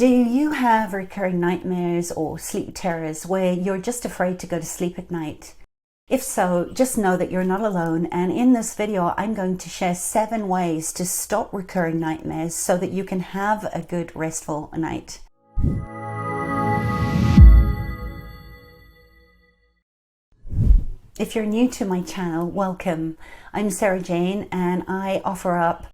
Do you have recurring nightmares or sleep terrors where you're just afraid to go to sleep at night? If so, just know that you're not alone, and in this video I'm going to share 7 ways to stop recurring nightmares so that you can have a good restful night. If you're new to my channel, welcome. I'm Sarah Jane and I offer up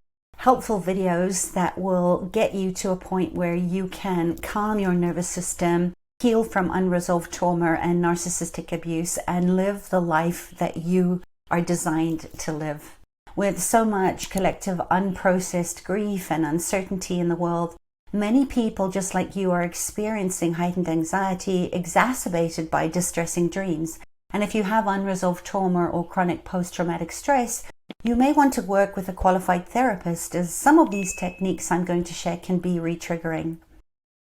helpful videos that will get you to a point where you can calm your nervous system, heal from unresolved trauma and narcissistic abuse, and live the life that you are designed to live. With so much collective unprocessed grief and uncertainty in the world, many people just like you are experiencing heightened anxiety exacerbated by distressing dreams. And if you have unresolved trauma or chronic post-traumatic stress, you may want to work with a qualified therapist, as some of these techniques I'm going to share can be retriggering.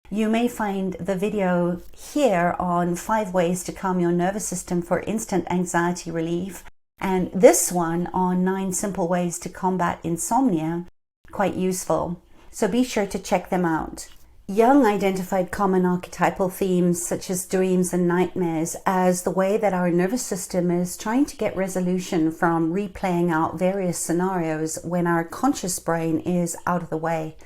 You may find the video here on 5 ways to calm your nervous system for instant anxiety relief, and this one on 9 simple ways to combat insomnia quite useful. So be sure to check them out. Jung identified common archetypal themes such as dreams and nightmares as the way that our nervous system is trying to get resolution from replaying out various scenarios when our conscious brain is out of the way.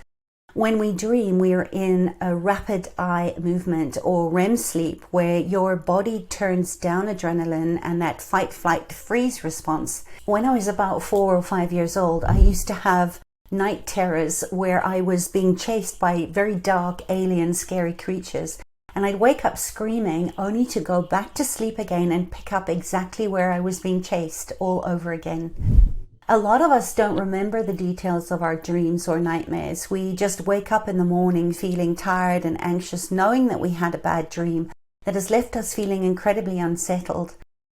When we dream, we are in a rapid eye movement or REM sleep where your body turns down adrenaline and that fight, flight, freeze response. When I was about 4 or 5 years old, I used to have night terrors where I was being chased by very dark, alien, scary creatures, and I'd wake up screaming only to go back to sleep again and pick up exactly where I was being chased all over again. A lot of us don't remember the details of our dreams or nightmares. We just wake up in the morning feeling tired and anxious, knowing that we had a bad dream that has left us feeling incredibly unsettled.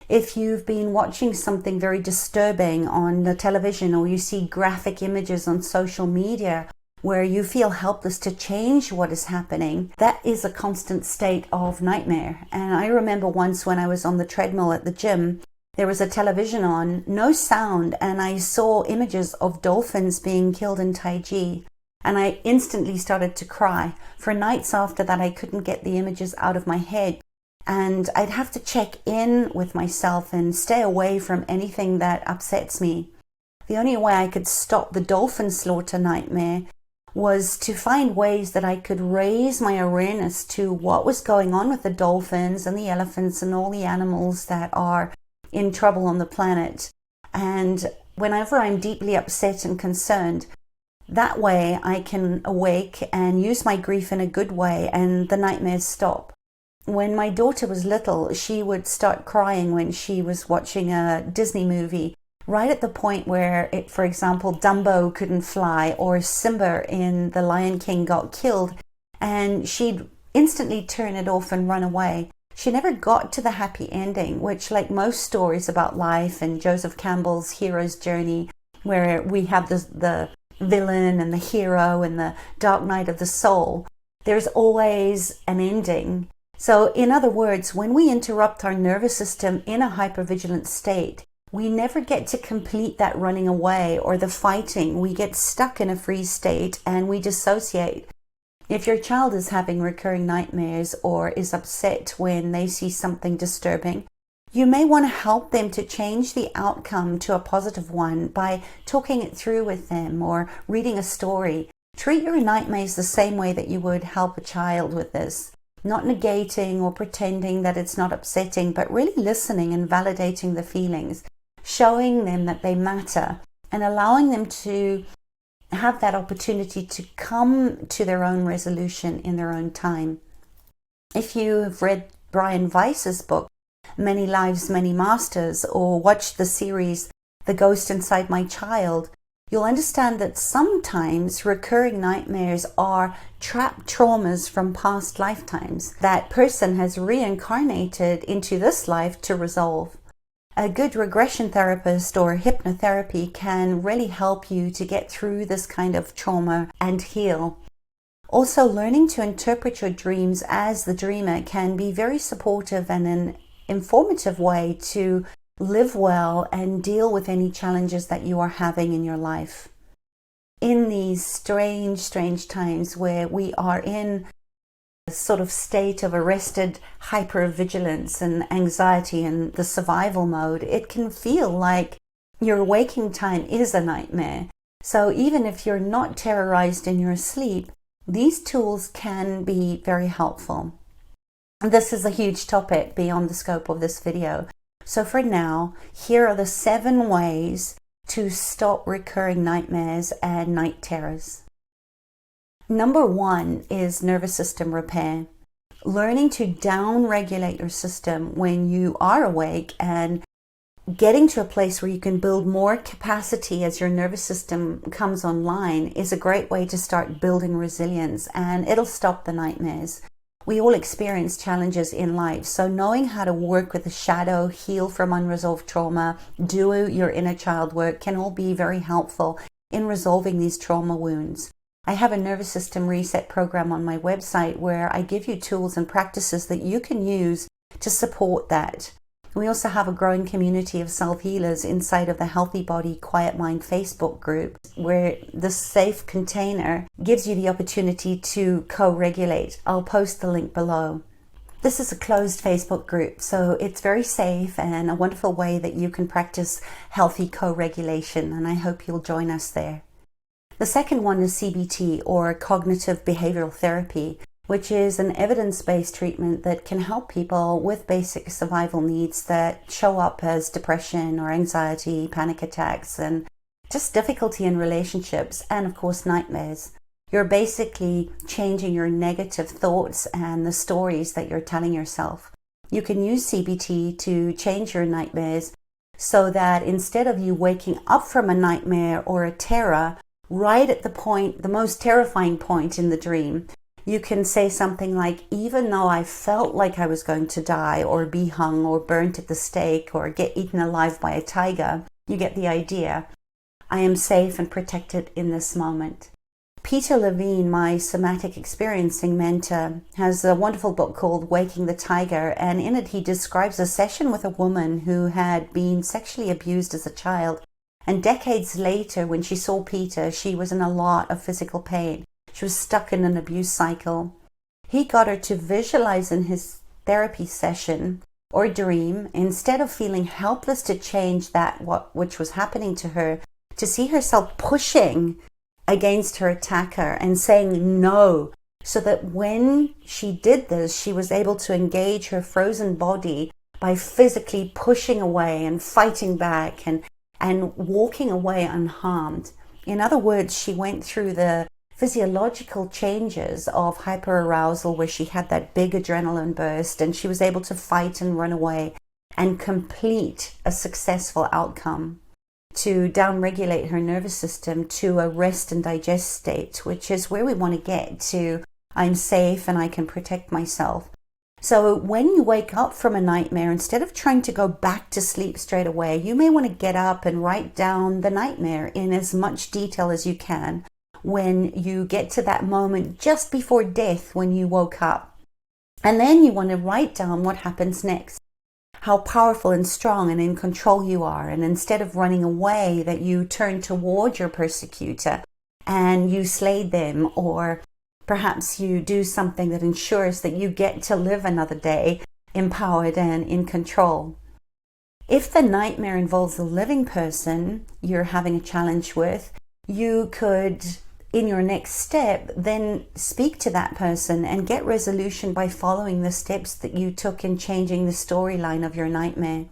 If you've been watching something very disturbing on the television, or you see graphic images on social media where you feel helpless to change what is happening, that is a constant state of nightmare. And I remember once when I was on the treadmill at the gym, there was a television on, no sound, and I saw images of dolphins being killed in Taiji. And I instantly started to cry. For nights after that, I couldn't get the images out of my head. And I'd have to check in with myself and stay away from anything that upsets me. The only way I could stop the dolphin slaughter nightmare was to find ways that I could raise my awareness to what was going on with the dolphins and the elephants and all the animals that are in trouble on the planet. And whenever I'm deeply upset and concerned, that way I can awake and use my grief in a good way and the nightmares stop. When my daughter was little, she would start crying when she was watching a Disney movie, right at the point where, for example, Dumbo couldn't fly or Simba in The Lion King got killed, and she'd instantly turn it off and run away. She never got to the happy ending, which, like most stories about life and Joseph Campbell's hero's journey, where we have the villain and the hero and the dark night of the soul, there's always an ending. So in other words, when we interrupt our nervous system in a hypervigilant state, we never get to complete that running away or the fighting. We get stuck in a freeze state and we dissociate. If your child is having recurring nightmares or is upset when they see something disturbing, you may want to help them to change the outcome to a positive one by talking it through with them or reading a story. Treat your nightmares the same way that you would help a child with this. Not negating or pretending that it's not upsetting, but really listening and validating the feelings, showing them that they matter, and allowing them to have that opportunity to come to their own resolution in their own time. If you have read Brian Weiss's book, Many Lives, Many Masters, or watched the series The Ghost Inside My Child, you'll understand that sometimes recurring nightmares are trapped traumas from past lifetimes that person has reincarnated into this life to resolve. A good regression therapist or hypnotherapy can really help you to get through this kind of trauma and heal. Also, learning to interpret your dreams as the dreamer can be very supportive and an informative way to live well and deal with any challenges that you are having in your life. in these strange times where we are in sort of state of arrested hypervigilance and anxiety and the survival mode, it can feel like your waking time is a nightmare. So even if you're not terrorized in your sleep, these tools can be very helpful. This is a huge topic beyond the scope of this video. So for now, here are the 7 ways to stop recurring nightmares and night terrors. Number 1 is nervous system repair. Learning to down-regulate your system when you are awake and getting to a place where you can build more capacity as your nervous system comes online is a great way to start building resilience, and it'll stop the nightmares. We all experience challenges in life, so knowing how to work with the shadow, heal from unresolved trauma, do your inner child work can all be very helpful in resolving these trauma wounds. I have a nervous system reset program on my website where I give you tools and practices that you can use to support that. We also have a growing community of self-healers inside of the Healthy Body, Quiet Mind Facebook group, where the safe container gives you the opportunity to co-regulate. I'll post the link below. This is a closed Facebook group, so it's very safe and a wonderful way that you can practice healthy co-regulation, and I hope you'll join us there. The second one is CBT, or cognitive behavioral therapy, which is an evidence-based treatment that can help people with basic survival needs that show up as depression or anxiety, panic attacks, and just difficulty in relationships, and of course nightmares. You're basically changing your negative thoughts and the stories that you're telling yourself. You can use CBT to change your nightmares so that instead of you waking up from a nightmare or a terror right at the most terrifying point in the dream, you can say something like, even though I felt like I was going to die or be hung or burnt at the stake or get eaten alive by a tiger, you get the idea. I am safe and protected in this moment. Peter Levine, my somatic experiencing mentor, has a wonderful book called Waking the Tiger, and in it he describes a session with a woman who had been sexually abused as a child, and decades later when she saw Peter, she was in a lot of physical pain. She was stuck in an abuse cycle. He got her to visualize in his therapy session or dream, instead of feeling helpless to change which was happening to her, to see herself pushing against her attacker and saying no, so that when she did this, she was able to engage her frozen body by physically pushing away and fighting back and walking away unharmed. In other words, she went through the physiological changes of hyperarousal where she had that big adrenaline burst and she was able to fight and run away and complete a successful outcome, to downregulate her nervous system to a rest and digest state, which is where we want to get to. I'm safe and I can protect myself. So when you wake up from a nightmare, instead of trying to go back to sleep straight away, you may want to get up and write down the nightmare in as much detail as you can when you get to that moment just before death when you woke up. And then you want to write down what happens next, how powerful and strong and in control you are. And instead of running away, that you turn toward your persecutor and you slay them, or perhaps you do something that ensures that you get to live another day empowered and in control. If the nightmare involves a living person you're having a challenge with, you could, in your next step, then speak to that person and get resolution by following the steps that you took in changing the storyline of your nightmare.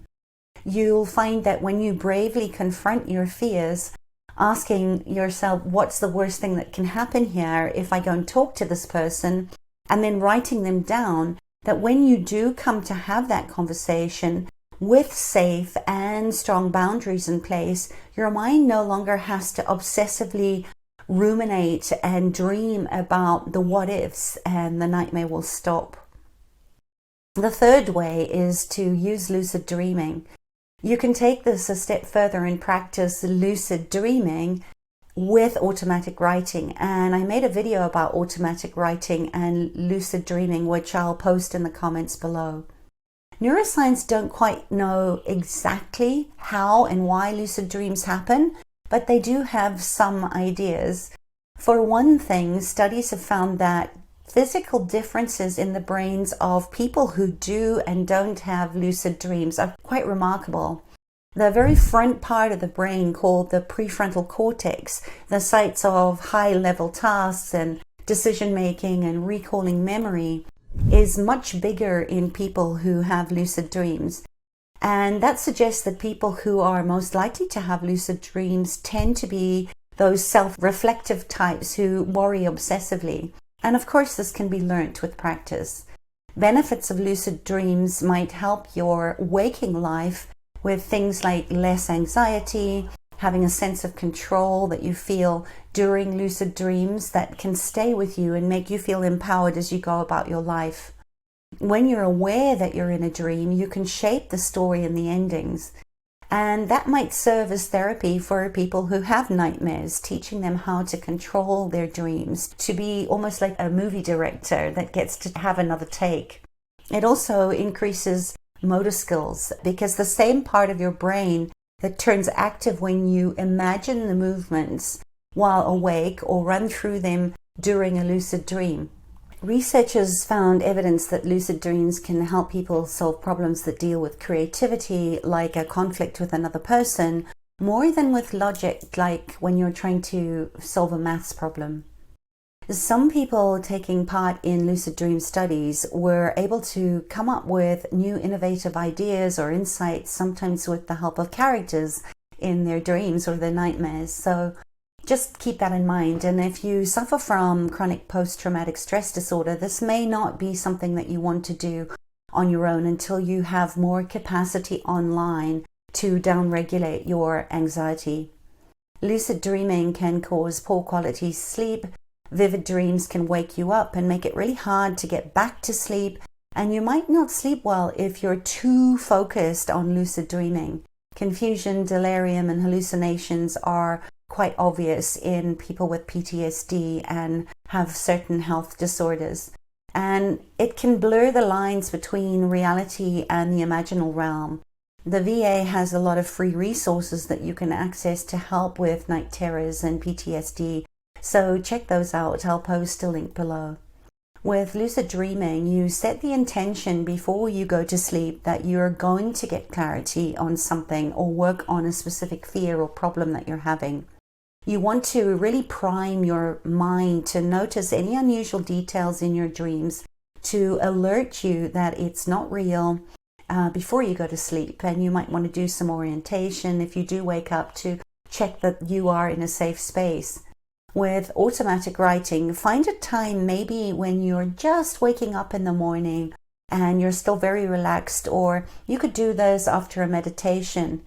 You'll find that when you bravely confront your fears, asking yourself, what's the worst thing that can happen here if I go and talk to this person, and then writing them down, that when you do come to have that conversation with safe and strong boundaries in place, your mind no longer has to obsessively ruminate and dream about the what ifs, and the nightmare will stop. The third way is to use lucid dreaming. You can take this a step further and practice lucid dreaming with automatic writing. And I made a video about automatic writing and lucid dreaming, which I'll post in the comments below. Neuroscience don't quite know exactly how and why lucid dreams happen, but they do have some ideas. For one thing, studies have found that physical differences in the brains of people who do and don't have lucid dreams are quite remarkable. The very front part of the brain, called the prefrontal cortex, the sites of high-level tasks and decision-making and recalling memory, is much bigger in people who have lucid dreams. And that suggests that people who are most likely to have lucid dreams tend to be those self-reflective types who worry obsessively. And of course, this can be learnt with practice. Benefits of lucid dreams might help your waking life with things like less anxiety, having a sense of control that you feel during lucid dreams that can stay with you and make you feel empowered as you go about your life. When you're aware that you're in a dream, you can shape the story and the endings. And that might serve as therapy for people who have nightmares, teaching them how to control their dreams, to be almost like a movie director that gets to have another take. It also increases motor skills, because the same part of your brain that turns active when you imagine the movements while awake or run through them during a lucid dream. Researchers found evidence that lucid dreams can help people solve problems that deal with creativity, like a conflict with another person, more than with logic, like when you're trying to solve a maths problem. Some people taking part in lucid dream studies were able to come up with new innovative ideas or insights, sometimes with the help of characters in their dreams or their nightmares. So just keep that in mind. And if you suffer from chronic post-traumatic stress disorder, this may not be something that you want to do on your own until you have more capacity online to downregulate your anxiety. Lucid dreaming can cause poor quality sleep. Vivid dreams can wake you up and make it really hard to get back to sleep. And you might not sleep well if you're too focused on lucid dreaming. Confusion, delirium, and hallucinations are quite obvious in people with PTSD and have certain health disorders. And it can blur the lines between reality and the imaginal realm. The VA has a lot of free resources that you can access to help with night terrors and PTSD. So check those out. I'll post a link below. With lucid dreaming, you set the intention before you go to sleep that you're going to get clarity on something or work on a specific fear or problem that you're having. You want to really prime your mind to notice any unusual details in your dreams, to alert you that it's not real before you go to sleep. And you might want to do some orientation if you do wake up, to check that you are in a safe space. With automatic writing, find a time maybe when you're just waking up in the morning and you're still very relaxed, or you could do this after a meditation.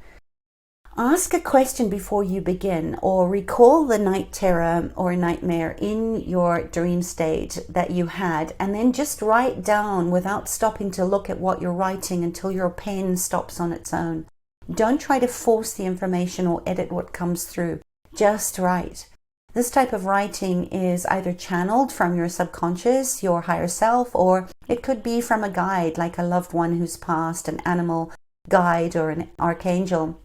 Ask a question before you begin, or recall the night terror or nightmare in your dream state that you had, and then just write down without stopping to look at what you're writing until your pen stops on its own. Don't try to force the information or edit what comes through. Just write. This type of writing is either channeled from your subconscious, your higher self, or it could be from a guide, like a loved one who's passed, an animal guide or an archangel.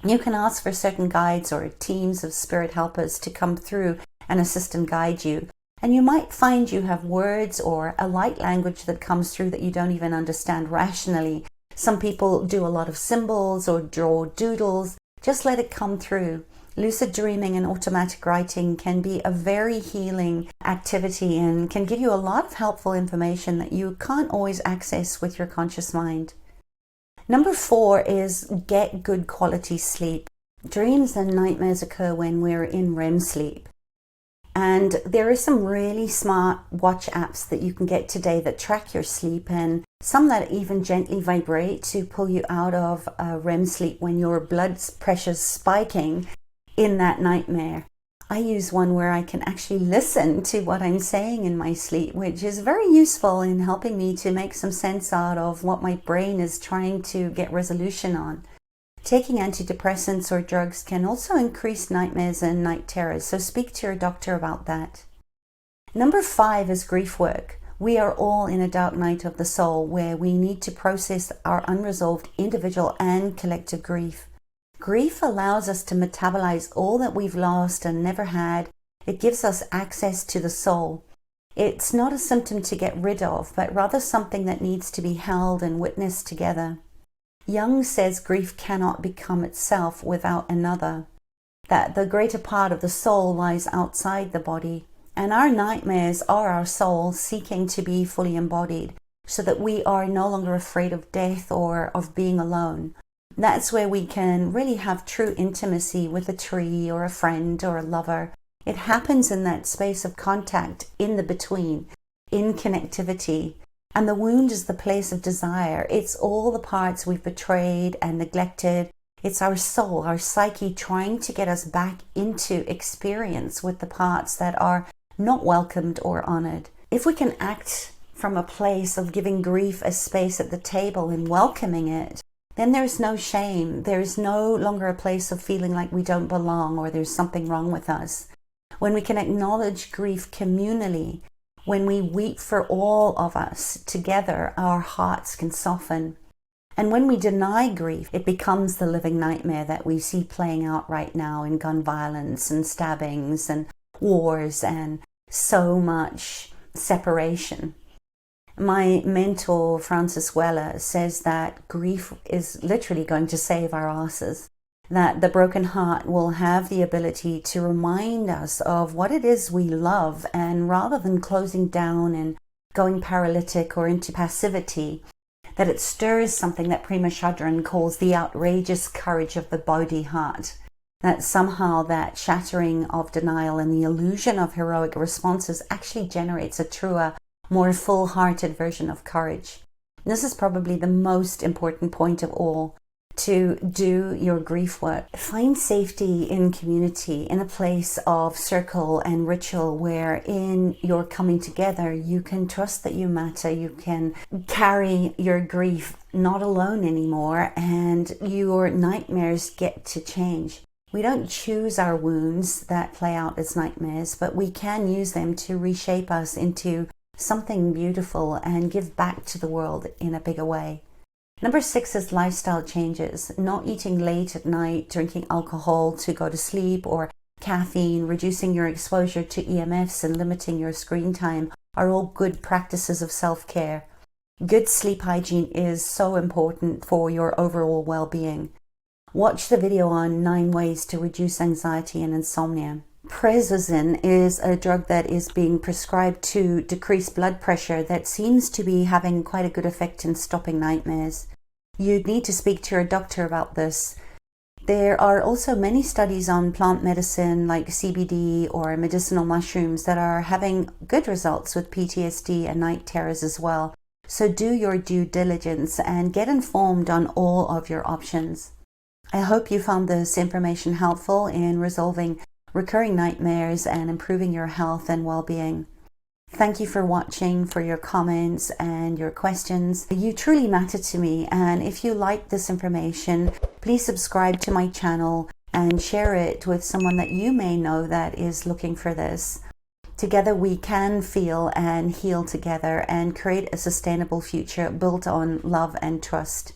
You can ask for certain guides or teams of spirit helpers to come through and assist and guide you. And you might find you have words or a light language that comes through that you don't even understand rationally. Some people do a lot of symbols or draw doodles. Just let it come through. Lucid dreaming and automatic writing can be a very healing activity and can give you a lot of helpful information that you can't always access with your conscious mind. Number 4 is get good quality sleep. Dreams and nightmares occur when we're in REM sleep. And there are some really smart watch apps that you can get today that track your sleep, and some that even gently vibrate to pull you out of REM sleep when your blood pressure's spiking in that nightmare. I use one where I can actually listen to what I'm saying in my sleep, which is very useful in helping me to make some sense out of what my brain is trying to get resolution on. Taking antidepressants or drugs can also increase nightmares and night terrors, so speak to your doctor about that. Number 5 is grief work. We are all in a dark night of the soul where we need to process our unresolved individual and collective grief. Grief allows us to metabolize all that we've lost and never had. It gives us access to the soul. It's not a symptom to get rid of, but rather something that needs to be held and witnessed together. Jung says grief cannot become itself without another, that the greater part of the soul lies outside the body, and our nightmares are our soul seeking to be fully embodied, so that we are no longer afraid of death or of being alone. That's where we can really have true intimacy with a tree or a friend or a lover. It happens in that space of contact, in the between, in connectivity. And the wound is the place of desire. It's all the parts we've betrayed and neglected. It's our soul, our psyche trying to get us back into experience with the parts that are not welcomed or honored. If we can act from a place of giving grief a space at the table and welcoming it, then there's no shame. There's no longer a place of feeling like we don't belong or there's something wrong with us. When we can acknowledge grief communally, when we weep for all of us together, our hearts can soften. And when we deny grief, it becomes the living nightmare that we see playing out right now in gun violence and stabbings and wars and so much separation. My mentor, Francis Weller, says that grief is literally going to save our asses. That the broken heart will have the ability to remind us of what it is we love, and rather than closing down and going paralytic or into passivity, that it stirs something that Prezozin calls the outrageous courage of the Bodhi heart. That somehow that shattering of denial and the illusion of heroic responses actually generates a truer, more full-hearted version of courage. This is probably the most important point of all. To do your grief work. Find safety in community, in a place of circle and ritual where in your coming together you can trust that you matter, you can carry your grief not alone anymore, and your nightmares get to change. We don't choose our wounds that play out as nightmares, but we can use them to reshape us into something beautiful and give back to the world in a bigger way. Number 6 is lifestyle changes. Not eating late at night, drinking alcohol to go to sleep, or caffeine, reducing your exposure to EMFs and limiting your screen time are all good practices of self-care. Good sleep hygiene is so important for your overall well-being. Watch the video on 9 ways to reduce anxiety and insomnia. Prezozin is a drug that is being prescribed to decrease blood pressure that seems to be having quite a good effect in stopping nightmares. You'd need to speak to your doctor about this. There are also many studies on plant medicine like CBD or medicinal mushrooms that are having good results with PTSD and night terrors as well. So do your due diligence and get informed on all of your options. I hope you found this information helpful in resolving recurring nightmares and improving your health and well-being. Thank you for watching, for your comments and your questions. You truly matter to me, and if you like this information, please subscribe to my channel and share it with someone that you may know that is looking for this. Together we can feel and heal together and create a sustainable future built on love and trust.